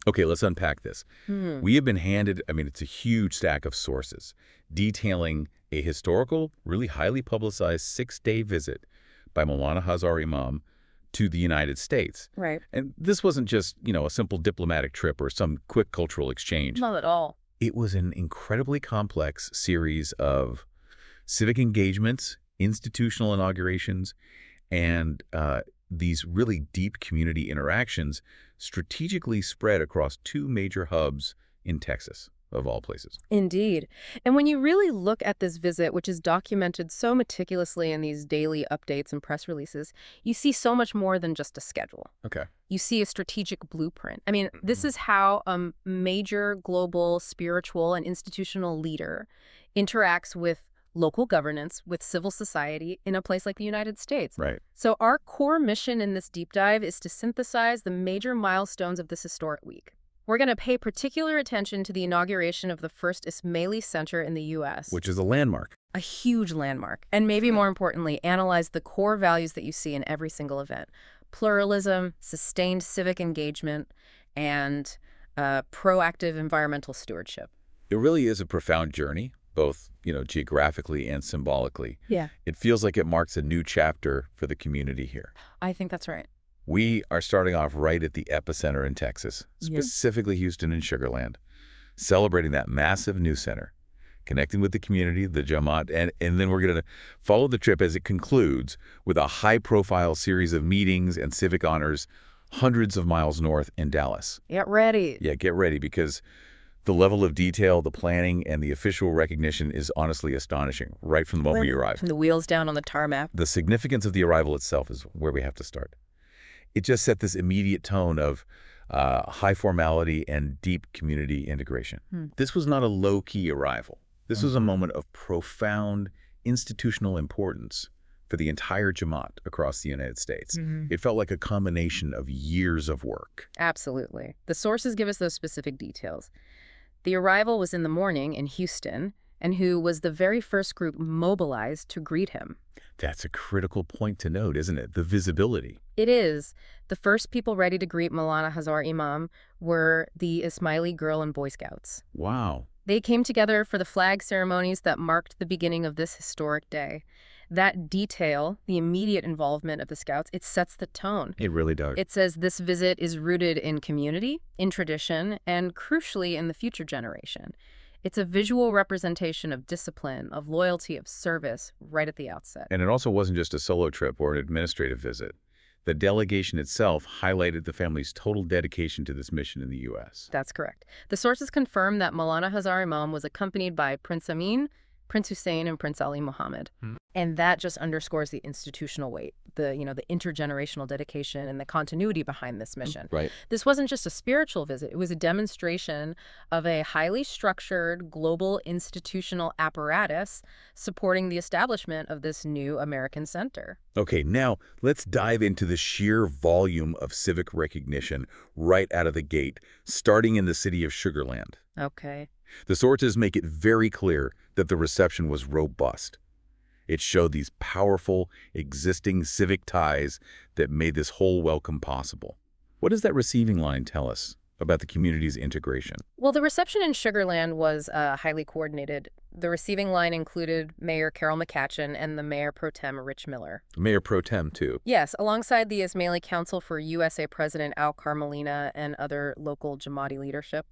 Okay, let's unpack this. Hmm. We have been handed, it's a huge stack of sources detailing a historical, really highly publicized 6-day visit by Maulana Hazar Imam to the United States. Right. And this wasn't just, a simple diplomatic trip or some quick cultural exchange. Not at all. It was an incredibly complex series of civic engagements, institutional inaugurations, and these really deep community interactions strategically spread across two major hubs in Texas, of all places. Indeed. And when you really look at this visit, which is documented so meticulously in these daily updates and press releases, you see so much more than just a schedule. Okay. You see a strategic blueprint. I mean, this is how a major global spiritual and institutional leader interacts with local governance, with civil society in a place like the United States. Right. So our core mission in this deep dive is to synthesize the major milestones of this historic week. We're going to pay particular attention to the inauguration of the first Ismaili Center in the U.S., Which is a landmark. a huge landmark, and maybe more importantly, analyze the core values that you see in every single event: pluralism, sustained civic engagement, and proactive environmental stewardship. It really is a profound journey, both, geographically and symbolically. Yeah, It feels like it marks a new chapter for the community here. I think that's right. We are starting off right at the epicenter in Texas, Yep. specifically Houston and Sugar Land, celebrating that massive new center, connecting with the community, the Jamaat, and then we're going to follow the trip as it concludes with a high-profile series of meetings and civic honors hundreds of miles north in Dallas. Get ready. Yeah, get ready, because the level of detail, the planning, and the official recognition is honestly astonishing right from the moment we arrive. From the wheels down on the tarmac. The significance of the arrival itself is where we have to start. It just set this immediate tone of high formality and deep community integration. This was not a low-key arrival. This was a moment of profound institutional importance for the entire Jamaat across the United States. It felt like a combination of years of work. Absolutely. The sources give us those specific details. The arrival was in the morning in Houston, and who was the very first group mobilized to greet him. That's a critical point to note, isn't it? The visibility. It is. The first people ready to greet Maulana Hazar Imam were the Ismaili Girl and Boy Scouts. Wow. They came together for the flag ceremonies that marked the beginning of this historic day. That detail, the immediate involvement of the Scouts, it sets the tone. It really does. It says this visit is rooted in community, in tradition, and crucially in the future generation. It's a visual representation of discipline, of loyalty, of service right at the outset. And it also wasn't just a solo trip or an administrative visit. The delegation itself highlighted the family's total dedication to this mission in the U.S. That's correct. The sources confirm that Maulana Hazar Imam was accompanied by Prince Amin, Prince Hussein, and Prince Ali Mohammed. And that just underscores the institutional weight, the intergenerational dedication and the continuity behind this mission. Right. This wasn't just a spiritual visit. It was a demonstration of a highly structured global institutional apparatus supporting the establishment of this new American center. Okay, now let's dive into the sheer volume of civic recognition right out of the gate, starting in the city of Sugar Land. Okay. The sources make it very clear that the reception was robust. It showed these powerful, existing civic ties that made this whole welcome possible. What does that receiving line tell us about the community's integration? Well, the reception in Sugar Land was highly coordinated. The receiving line included Mayor Carol McCatchen and the Mayor Pro Tem Rich Miller. Mayor Pro Tem, too. Yes, alongside the Ismaili Council for USA President Al Carmelina and other local Jamaati leadership.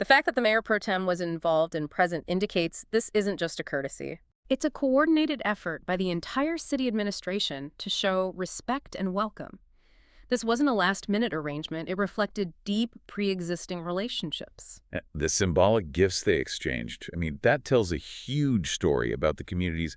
The fact that the Mayor Pro Tem was involved and present indicates this isn't just a courtesy. It's a coordinated effort by the entire city administration to show respect and welcome. This wasn't a last-minute arrangement. It reflected deep, pre-existing relationships. The symbolic gifts they exchanged, that tells a huge story about the community's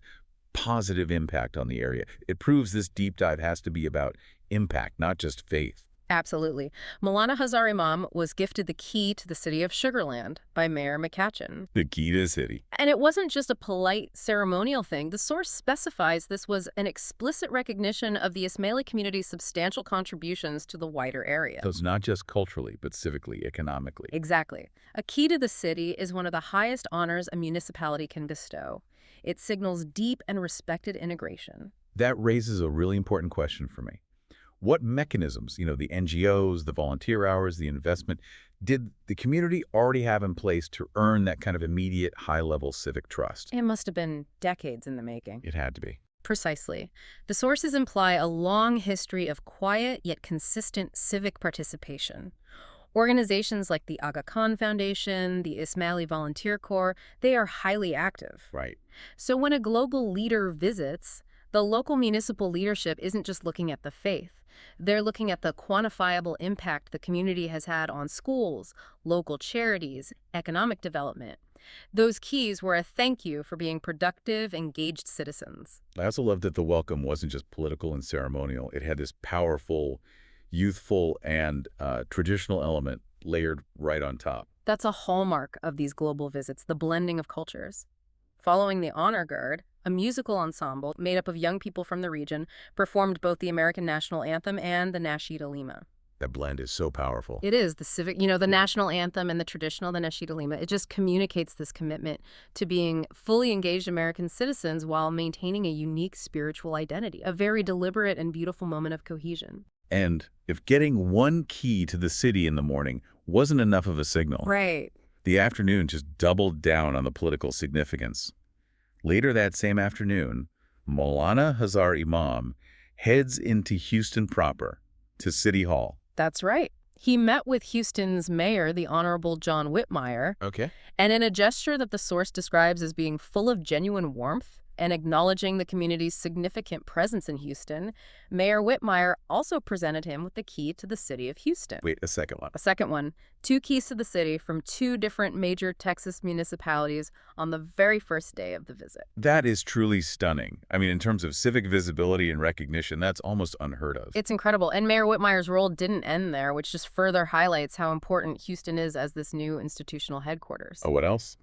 positive impact on the area. It proves this deep dive has to be about impact, not just faith. Absolutely. Maulana Hazar Imam was gifted the key to the city of Sugar Land by Mayor McCatchen. The key to the city. And it wasn't just a polite ceremonial thing. The source specifies this was an explicit recognition of the Ismaili community's substantial contributions to the wider area. So it's not just culturally, but civically, economically. Exactly. A key to the city is one of the highest honors a municipality can bestow. It signals deep and respected integration. That raises a really important question for me. What mechanisms, the NGOs, the volunteer hours, the investment, did the community already have in place to earn that kind of immediate high-level civic trust? It must have been decades in the making. It had to be. Precisely. The sources imply a long history of quiet yet consistent civic participation. Organizations like the Aga Khan Foundation, the Ismaili Volunteer Corps, they are highly active. Right. So when a global leader visits, the local municipal leadership isn't just looking at the faith. They're looking at the quantifiable impact the community has had on schools, local charities, economic development. Those keys were a thank you for being productive, engaged citizens. I also loved that the welcome wasn't just political and ceremonial. It had this powerful, youthful, and traditional element layered right on top. That's a hallmark of these global visits, the blending of cultures. Following the honor guard, a musical ensemble made up of young people from the region performed both the American national anthem and the Nasheed Alima. That blend is so powerful. It is the civic, the national anthem and the traditional, the Nasheed Alima. It just communicates this commitment to being fully engaged American citizens while maintaining a unique spiritual identity, a very deliberate and beautiful moment of cohesion. And if getting one key to the city in the morning wasn't enough of a signal, Right. the afternoon just doubled down on the political significance. Later that same afternoon, Maulana Hazar Imam heads into Houston proper, to City Hall. That's right. He met with Houston's mayor, the Honorable John Whitmire, Okay. and in a gesture that the source describes as being full of genuine warmth and acknowledging the community's significant presence in Houston, Mayor Whitmire also presented him with the key to the city of Houston. Wait, a second one. A second one, 2 keys to the city from 2 different major Texas municipalities on the very first day of the visit. That is truly stunning. I mean, in terms of civic visibility and recognition, that's almost unheard of. It's incredible, and Mayor Whitmire's role didn't end there, which just further highlights how important Houston is as this new institutional headquarters. Oh, what else?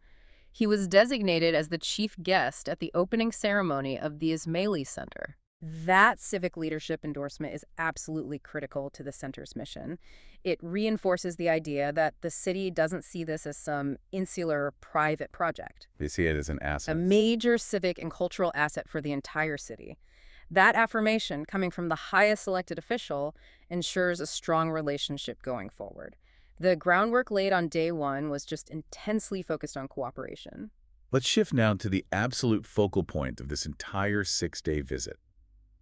He was designated as the chief guest at the opening ceremony of the Ismaili Center. That civic leadership endorsement is absolutely critical to the center's mission. It reinforces the idea that the city doesn't see this as some insular private project. They see it as an A asset. major civic and cultural asset for the entire city. That affirmation, coming from the highest elected official, ensures a strong relationship going forward. The groundwork laid on day 1 was just intensely focused on cooperation. Let's shift now to the absolute focal point of this entire 6-day visit,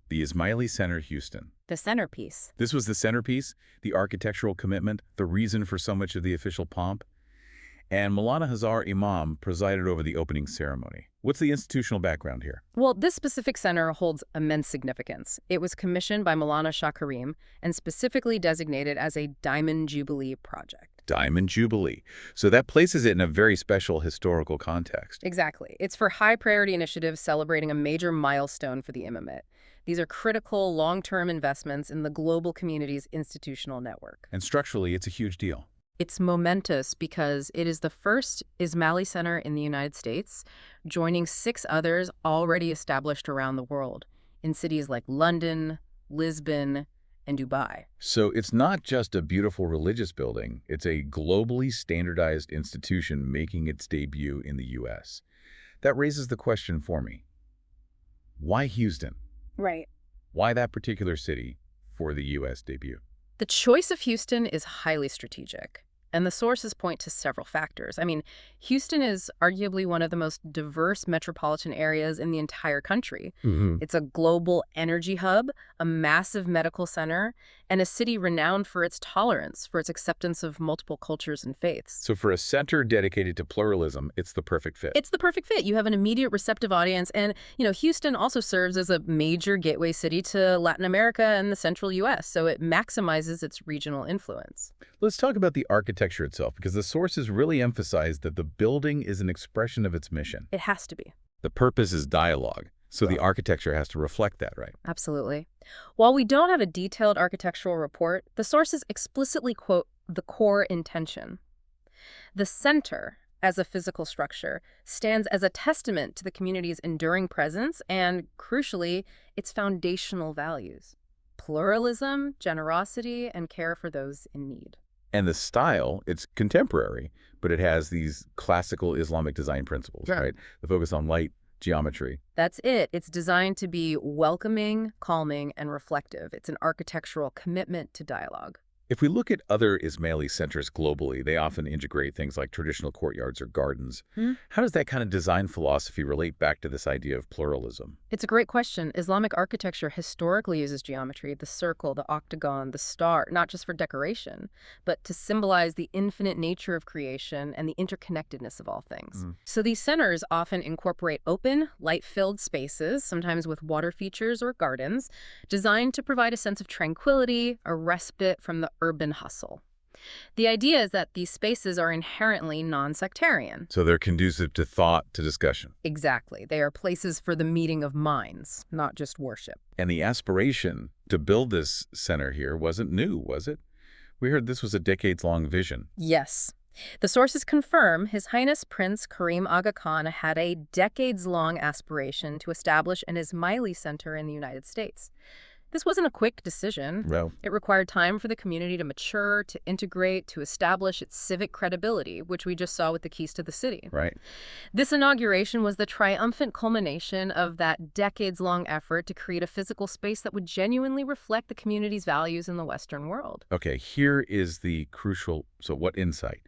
the Ismaili Center, Houston. The centerpiece. This was the centerpiece, the architectural commitment, the reason for so much of the official pomp. And Maulana Hazar Imam presided over the opening ceremony. What's the institutional background here? Well, this specific center holds immense significance. It was commissioned by Maulana Shah Karim and specifically designated as a Diamond Jubilee project. Diamond Jubilee. So that places it in a very special historical context. Exactly. It's for high-priority initiatives celebrating a major milestone for the imamate. These are critical, long-term investments in the global community's institutional network. And structurally, it's a huge deal. It's momentous because it is the first Ismaili center in the United States, joining 6 others already established around the world, in cities like London, Lisbon, and Dubai. So it's not just a beautiful religious building, it's a globally standardized institution making its debut in the U.S. That raises the question for me. Why Houston? Right. Why that particular city for the U.S. debut? The choice of Houston is highly strategic, and the sources point to several factors. I mean, Houston is arguably one of the most diverse metropolitan areas in the entire country. It's a global energy hub, a massive medical center, and a city renowned for its tolerance, for its acceptance of multiple cultures and faiths. So for a center dedicated to pluralism, it's the perfect fit. It's the perfect fit. You have an immediate receptive audience, and, Houston also serves as a major gateway city to Latin America and the central U.S., so it maximizes its regional influence. Let's talk about the architecture itself, because the sources really emphasize that the building is an expression of its mission. It has to be. The purpose is dialogue, so the architecture has to reflect that, right? Absolutely. While we don't have a detailed architectural report, the sources explicitly quote the core intention. The center, as a physical structure, stands as a testament to the community's enduring presence and, crucially, its foundational values: pluralism, generosity, and care for those in need. And the style, it's contemporary, but it has these classical Islamic design principles, Yeah. right? The focus on light, Geometry. That's it. It's designed to be welcoming, calming, and reflective. It's an architectural commitment to dialogue. If we look at other Ismaili centers globally, they often integrate things like traditional courtyards or gardens. Hmm? How does that kind of design philosophy relate back to this idea of pluralism? It's a great question. Islamic architecture historically uses geometry, the circle, the octagon, the star, not just for decoration, but to symbolize the infinite nature of creation and the interconnectedness of all things. So these centers often incorporate open, light-filled spaces, sometimes with water features or gardens, designed to provide a sense of tranquility, a respite from the urban hustle. The idea is that these spaces are inherently non-sectarian. So they're conducive to thought, to discussion. Exactly. They are places for the meeting of minds, not just worship. And the aspiration to build this center here wasn't new, was it? We heard this was a decades-long vision. Yes. The sources confirm His Highness Prince Karim Aga Khan had a decades-long aspiration to establish an Ismaili center in the United States. This wasn't a quick decision. Well, It required time for the community to mature, to integrate, to establish its civic credibility, which we just saw with the keys to the city. right. This inauguration was the triumphant culmination of that decades-long effort to create a physical space that would genuinely reflect the community's values in the Western world. Okay, here is the crucial, so what insight?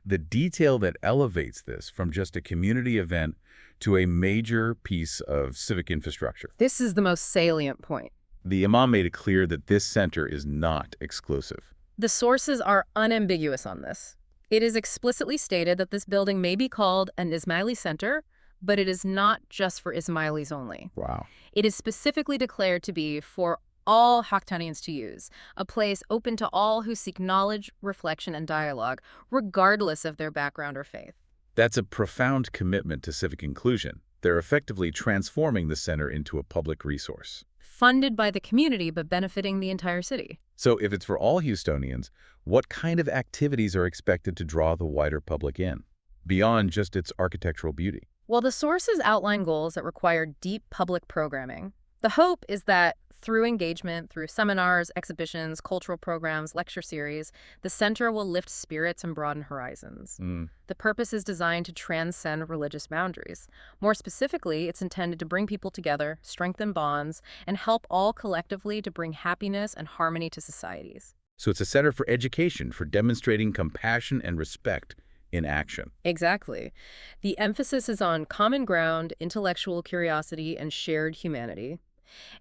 The detail that elevates this from just a community event to a major piece of civic infrastructure. This is the most salient point. The imam made it clear that this center is not exclusive. The sources are unambiguous on this. It is explicitly stated that this building may be called an Ismaili center, but it is not just for Ismailis only. Wow. It is specifically declared to be for all Haqqanians to use, a place open to all who seek knowledge, reflection, and dialogue, regardless of their background or faith. That's a profound commitment to civic inclusion. They're effectively transforming the center into a public resource. Funded by the community, but benefiting the entire city. So if it's for all Houstonians, what kind of activities are expected to draw the wider public in, beyond just its architectural beauty? Well, the sources outline goals that require deep public programming. The hope is that through engagement, through seminars, exhibitions, cultural programs, lecture series, the center will lift spirits and broaden horizons. The purpose is designed to transcend religious boundaries. More specifically, it's intended to bring people together, strengthen bonds, and help all collectively to bring happiness and harmony to societies. So it's a center for education, for demonstrating compassion and respect in action. Exactly. The emphasis is on common ground, intellectual curiosity, and shared humanity.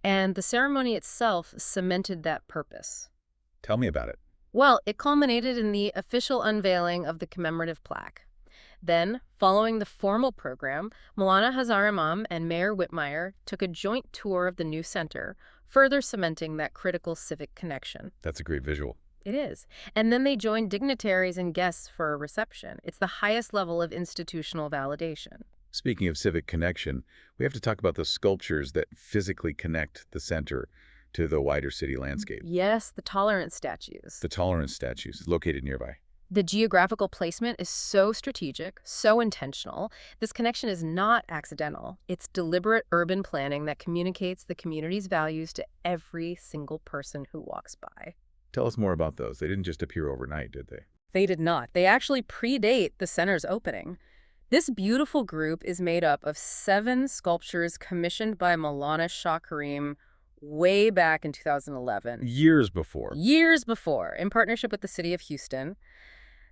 And the ceremony itself cemented that purpose. Tell me about it. Well, it culminated in the official unveiling of the commemorative plaque. Then, following the formal program, Maulana Hazar Imam and Mayor Whitmire took a joint tour of the new center, further cementing that critical civic connection. That's a great visual. It is. And then they joined dignitaries and guests for a reception. It's the highest level of institutional validation. Speaking of civic connection, we have to talk about the sculptures that physically connect the center to the wider city landscape. Yes, the tolerance statues. The tolerance statues located nearby. The geographical placement is so strategic, so intentional. This connection is not accidental. It's deliberate urban planning that communicates the community's values to every single person who walks by. Tell us more about those. They didn't just appear overnight, did they? They did not. They actually predate the center's opening. This beautiful group is made up of 7 sculptures commissioned by Maulana Shah Karim way back in 2011. Years before. Years before, in partnership with the city of Houston.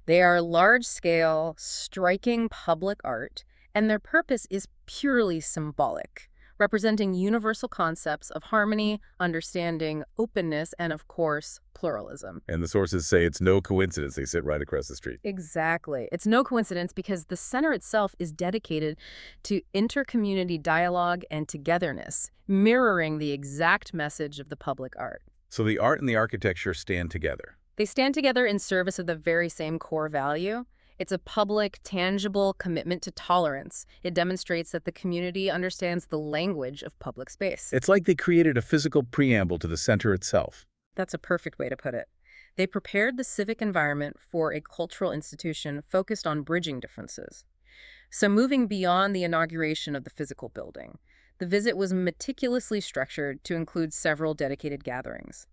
They are large-scale, striking public art, and their purpose is purely symbolic, representing universal concepts of harmony, understanding, openness, and, of course, pluralism. And the sources say it's no coincidence they sit right across the street. Exactly. It's no coincidence because the center itself is dedicated to inter-community dialogue and togetherness, mirroring the exact message of the public art. So the art and the architecture stand together. They stand together in service of the very same core value. It's a public, tangible commitment to tolerance. It demonstrates that the community understands the language of public space. It's like they created a physical preamble to the center itself. That's a perfect way to put it. They prepared the civic environment for a cultural institution focused on bridging differences. So moving beyond the inauguration of the physical building, the visit was meticulously structured to include several dedicated gatherings.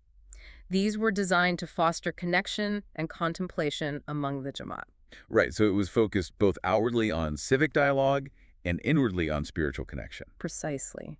These were designed to foster connection and contemplation among the Jamaat. Right, so it was focused both outwardly on civic dialogue and inwardly on spiritual connection. Precisely.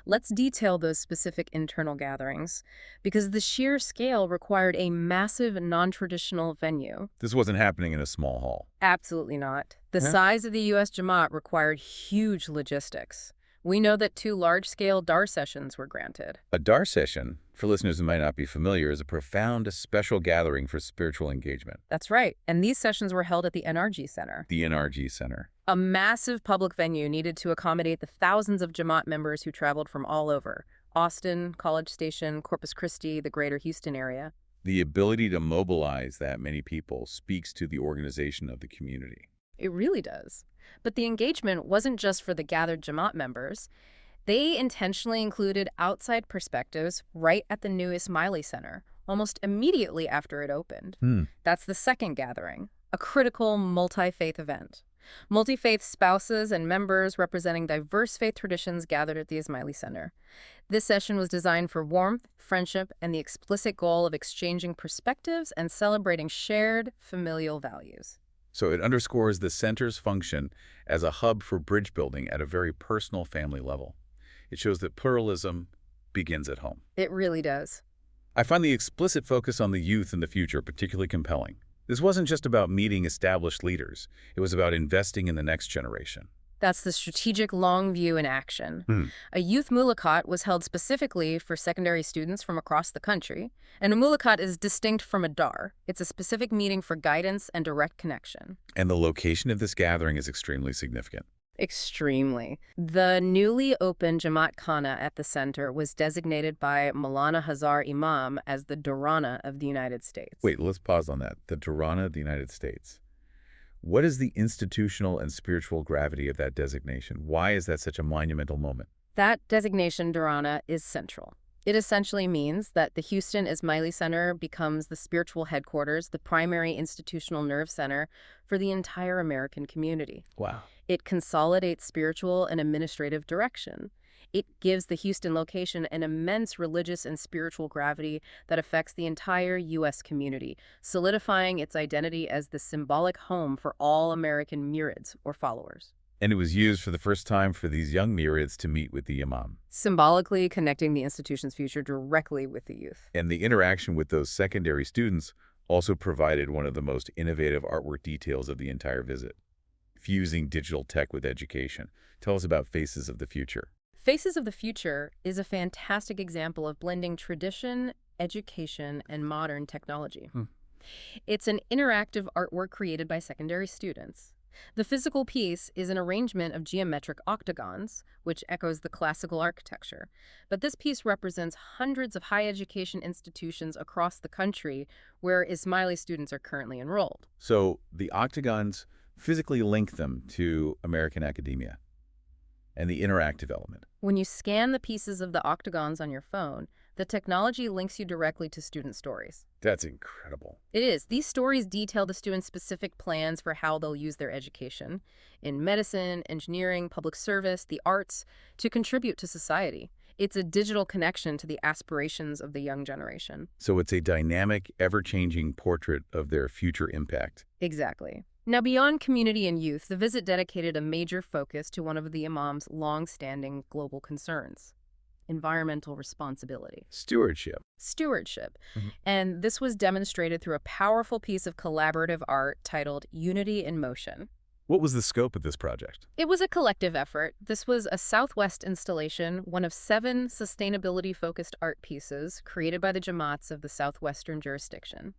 Let's detail those specific internal gatherings, because the sheer scale required a massive non-traditional venue. This wasn't happening in a small hall. Absolutely not. The Yeah. size of the U.S. Jamaat required huge logistics. We know that 2 large-scale DAR sessions were granted. A DAR session, for listeners who might not be familiar, is a profound, special gathering for spiritual engagement. That's right. And these sessions were held at the NRG Center, The NRG Center. a massive public venue needed to accommodate the thousands of Jamaat members who traveled from all over: Austin, College Station, Corpus Christi, the greater Houston area. The ability to mobilize that many people speaks to the organization of the community. It really does. But the engagement wasn't just for the gathered Jamaat members. They intentionally included outside perspectives right at the new Ismaili Center, almost immediately after it opened. That's the second gathering, a critical multi-faith event. Multi-faith spouses and members representing diverse faith traditions gathered at the Ismaili Center. This session was designed for warmth, friendship, and the explicit goal of exchanging perspectives and celebrating shared familial values. So it underscores the center's function as a hub for bridge building at a very personal family level. It shows that pluralism begins at home. It really does. I find the explicit focus on the youth and the future particularly compelling. This wasn't just about meeting established leaders. It was about investing in the next generation. That's the strategic long view in action. A youth mulakat was held specifically for secondary students from across the country, and a mulakat is distinct from a dar. It's a specific meeting for guidance and direct connection. And the location of this gathering is extremely significant. Extremely. The newly opened Jamaat Khana at the center was designated by Maulana Hazar Imam as the Durrana of the United States. Wait, let's pause on that. The Durrana of the United States. What is the institutional and spiritual gravity of that designation? Why is that such a monumental moment? That designation, Durrana, is central. It essentially means that the Houston Ismaili Center becomes the spiritual headquarters, the primary institutional nerve center for the entire American community. Wow. It consolidates spiritual and administrative direction. It gives the Houston location an immense religious and spiritual gravity that affects the entire U.S. community, solidifying its identity as the symbolic home for all American murids or followers. And it was used for the first time for these young murids to meet with the imam. Symbolically connecting the institution's future directly with the youth. And the interaction with those secondary students also provided one of the most innovative artwork details of the entire visit. Fusing digital tech with education. Tell us about Faces of the Future. Faces of the Future is a fantastic example of blending tradition, education, and modern technology. It's an interactive artwork created by secondary students. The physical piece is an arrangement of geometric octagons, which echoes the classical architecture. But this piece represents hundreds of higher education institutions across the country where Ismaili students are currently enrolled. So the octagons physically link them to American academia and the interactive element. When you scan the pieces of the octagons on your phone, the technology links you directly to student stories. That's incredible. It is. These stories detail the students' specific plans for how they'll use their education in medicine, engineering, public service, the arts, to contribute to society. It's a digital connection to the aspirations of the young generation. So it's a dynamic, ever-changing portrait of their future impact. Exactly. Now, beyond community and youth, the visit dedicated a major focus to one of the imam's long-standing global concerns: environmental responsibility. Stewardship. Stewardship. And this was demonstrated through a powerful piece of collaborative art titled Unity in Motion. What was the scope of this project? It was a collective effort. This was a Southwest installation, one of 7 sustainability-focused art pieces created by the Jamaats of the Southwestern jurisdiction.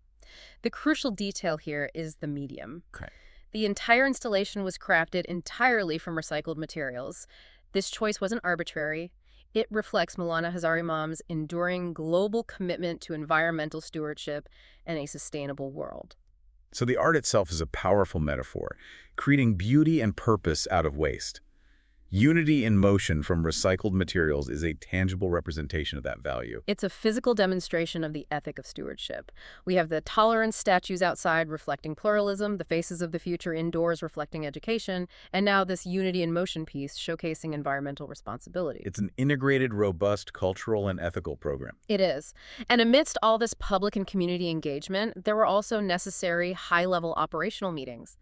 The crucial detail here is the medium. Okay. The entire installation was crafted entirely from recycled materials. This choice wasn't arbitrary. It reflects Maulana Hazar Imam's enduring global commitment to environmental stewardship and a sustainable world. So the art itself is a powerful metaphor, creating beauty and purpose out of waste. Unity in motion from recycled materials is a tangible representation of that value. It's a physical demonstration of the ethic of stewardship. We have the tolerance statues outside reflecting pluralism, the faces of the future indoors reflecting education, and now this Unity in Motion piece showcasing environmental responsibility. It's an integrated, robust cultural and ethical program. It is. And amidst all this public and community engagement, there were also necessary high-level operational meetings.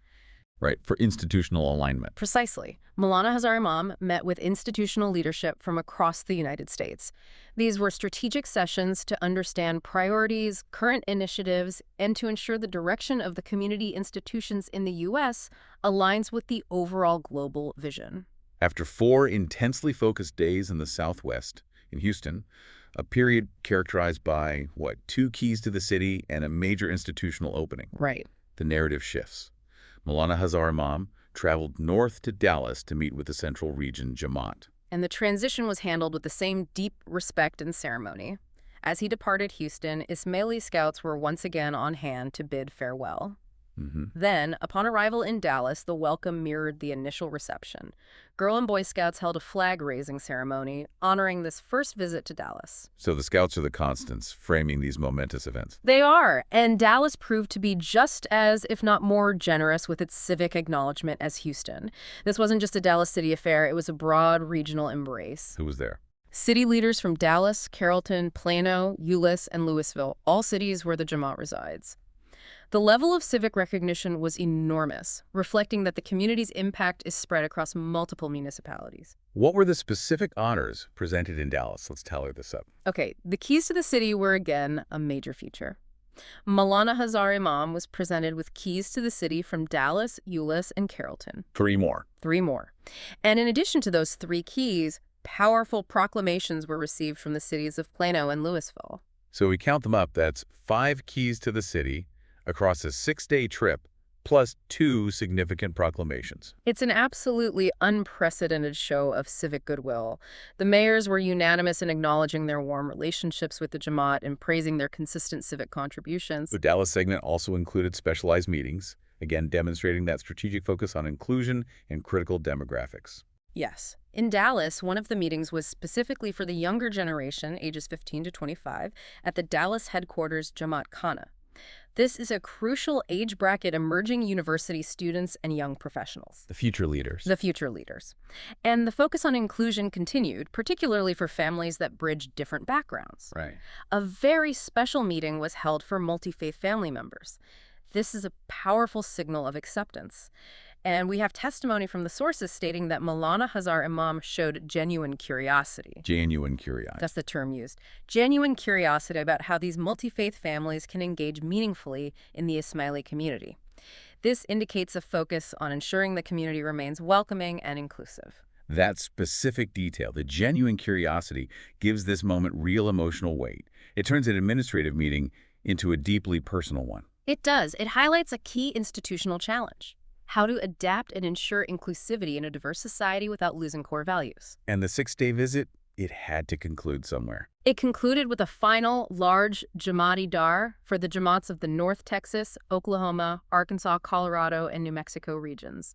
Right, for institutional alignment. Precisely. Maulana Hazar Imam met with institutional leadership from across the United States. These were strategic sessions to understand priorities, current initiatives, and to ensure the direction of the community institutions in the U.S. aligns with the overall global vision. After 4 intensely focused days in the Southwest, in Houston, a period characterized by, 2 keys to the city and a major institutional opening. Right. The narrative shifts. Maulana Hazar Imam traveled north to Dallas to meet with the Central Region Jamaat. And the transition was handled with the same deep respect and ceremony. As he departed Houston, Ismaili scouts were once again on hand to bid farewell. Then, upon arrival in Dallas, the welcome mirrored the initial reception. Girl and Boy Scouts held a flag-raising ceremony honoring this first visit to Dallas. So the Scouts are the constants, framing these momentous events. They are, and Dallas proved to be just as, if not more, generous with its civic acknowledgement as Houston. This wasn't just a Dallas City affair, it was a broad regional embrace. Who was there? City leaders from Dallas, Carrollton, Plano, Euless, and Louisville, all cities where the Jamaat resides. The level of civic recognition was enormous, reflecting that the community's impact is spread across multiple municipalities. What were the specific honors presented in Dallas? Let's tally this up. Okay, the keys to the city were again a major feature. Maulana Hazar Imam was presented with keys to the city from Dallas, Euless, and Carrollton. 3 more. 3 more. And in addition to those 3 keys, powerful proclamations were received from the cities of Plano and Louisville. So we count them up, that's 5 keys to the city across a 6-day trip, plus 2 significant proclamations. It's an absolutely unprecedented show of civic goodwill. The mayors were unanimous in acknowledging their warm relationships with the Jamaat and praising their consistent civic contributions. The Dallas segment also included specialized meetings, again demonstrating that strategic focus on inclusion and critical demographics. Yes. In Dallas, one of the meetings was specifically for the younger generation, ages 15 to 25, at the Dallas headquarters Jamaat Khana. This is a crucial age bracket emerging university students and young professionals. The future leaders. The future leaders. And the focus on inclusion continued, particularly for families that bridge different backgrounds. Right. A very special meeting was held for multi-faith family members. This is a powerful signal of acceptance. And we have testimony from the sources stating that Maulana Hazar Imam showed genuine curiosity. Genuine curiosity. That's the term used. Genuine curiosity about how these multi-faith families can engage meaningfully in the Ismaili community. This indicates a focus on ensuring the community remains welcoming and inclusive. That specific detail, the genuine curiosity, gives this moment real emotional weight. It turns an administrative meeting into a deeply personal one. It does. It highlights a key institutional challenge: how to adapt and ensure inclusivity in a diverse society without losing core values. And the 6-day visit, it had to conclude somewhere. It concluded with a final large Jamaati Dar for the Jamaats of the North Texas, Oklahoma, Arkansas, Colorado, and New Mexico regions.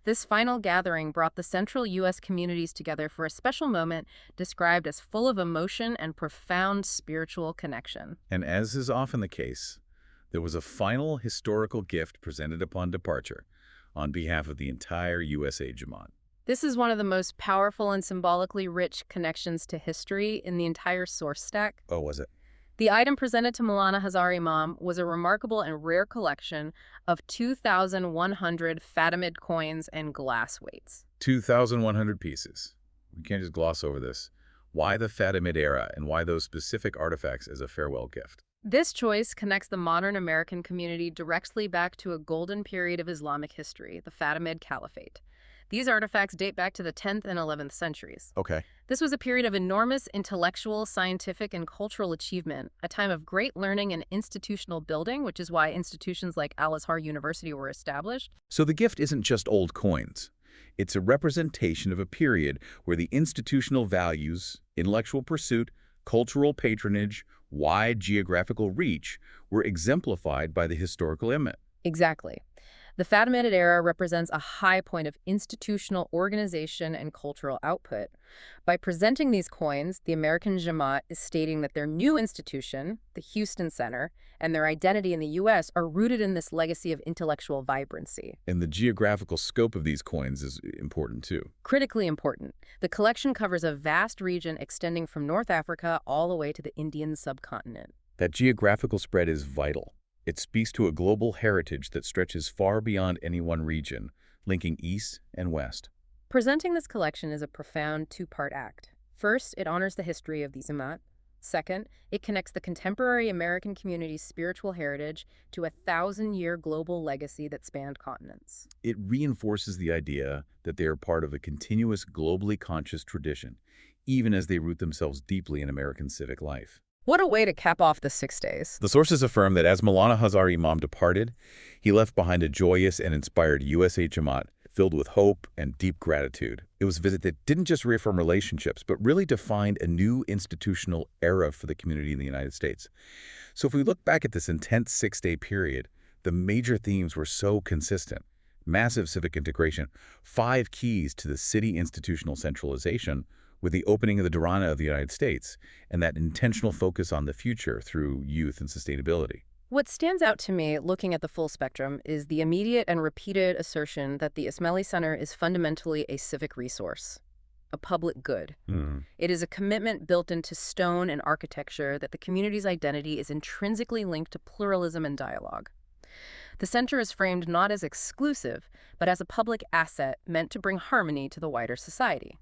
This final gathering brought the central U.S. communities together for a special moment described as full of emotion and profound spiritual connection. And as is often the case, there was a final historical gift presented upon departure on behalf of the entire USA Jamaat. This is one of the most powerful and symbolically rich connections to history in the entire source stack. Oh, was it? The item presented to Maulana Hazar Imam was a remarkable and rare collection of 2,100 Fatimid coins and glass weights. 2,100 pieces. We can't just gloss over this. Why the Fatimid era, and why those specific artifacts as a farewell gift? This choice connects the modern American community directly back to a golden period of Islamic history, the Fatimid Caliphate. These artifacts date back to the 10th and 11th centuries. Okay. This was a period of enormous intellectual, scientific, and cultural achievement, a time of great learning and institutional building, which is why institutions like Al-Azhar University were established. So the gift isn't just old coins. It's a representation of a period where the institutional values, intellectual pursuit, cultural patronage, wide geographical reach were exemplified by the historical image. Exactly. The Fatimid era represents a high point of institutional organization and cultural output. By presenting these coins, the American Jamaat is stating that their new institution, the Houston Center, and their identity in the U.S. are rooted in this legacy of intellectual vibrancy. And the geographical scope of these coins is important too. Critically important. The collection covers a vast region extending from North Africa all the way to the Indian subcontinent. That geographical spread is vital. It speaks to a global heritage that stretches far beyond any one region, linking East and West. Presenting this collection is a profound two-part act. First, it honors the history of the Zamat. Second, it connects the contemporary American community's spiritual heritage to a 1,000-year global legacy that spanned continents. It reinforces the idea that they are part of a continuous, globally conscious tradition, even as they root themselves deeply in American civic life. What a way to cap off the 6 days. The sources affirm that as Maulana Hazar Imam departed, he left behind a joyous and inspired USA Jamaat filled with hope and deep gratitude. It was a visit that didn't just reaffirm relationships, but really defined a new institutional era for the community in the United States. So if we look back at this intense 6-day period, the major themes were so consistent. Massive civic integration, 5 keys to the city institutional centralization, with the opening of the Dharana of the United States, and that intentional focus on the future through youth and sustainability. What stands out to me, looking at the full spectrum, is the immediate and repeated assertion that the Ismaili Center is fundamentally a civic resource, a public good. It is a commitment built into stone and architecture that the community's identity is intrinsically linked to pluralism and dialogue. The center is framed not as exclusive, but as a public asset meant to bring harmony to the wider society.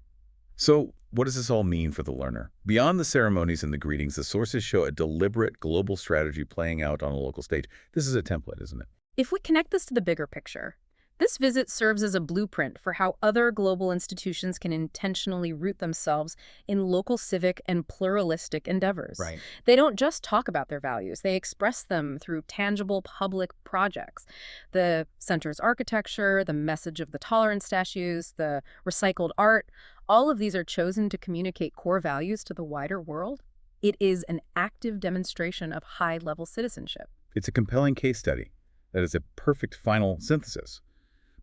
So, what does this all mean for the learner? Beyond the ceremonies and the greetings, the sources show a deliberate global strategy playing out on a local stage. This is a template, isn't it? If we connect this to the bigger picture, this visit serves as a blueprint for how other global institutions can intentionally root themselves in local civic and pluralistic endeavors. Right. They don't just talk about their values, they express them through tangible public projects. The center's architecture, the message of the tolerance statues, the recycled art, all of these are chosen to communicate core values to the wider world. It is an active demonstration of high-level citizenship. It's a compelling case study that is a perfect final synthesis.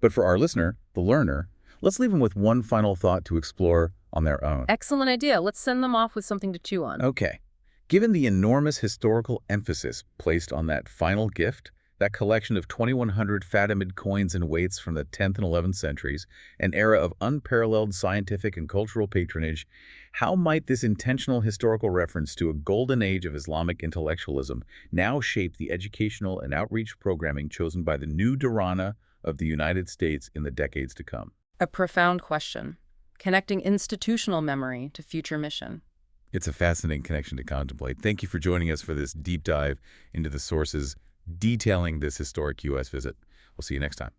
But for our listener, the learner, let's leave them with one final thought to explore on their own. Excellent idea. Let's send them off with something to chew on. Okay. Given the enormous historical emphasis placed on that final gift, that collection of 2,100 Fatimid coins and weights from the 10th and 11th centuries, an era of unparalleled scientific and cultural patronage, how might this intentional historical reference to a golden age of Islamic intellectualism now shape the educational and outreach programming chosen by the new Dharana of the United States in the decades to come? A profound question, connecting institutional memory to future mission. It's a fascinating connection to contemplate. Thank you for joining us for this deep dive into the sources detailing this historic U.S. visit. We'll see you next time.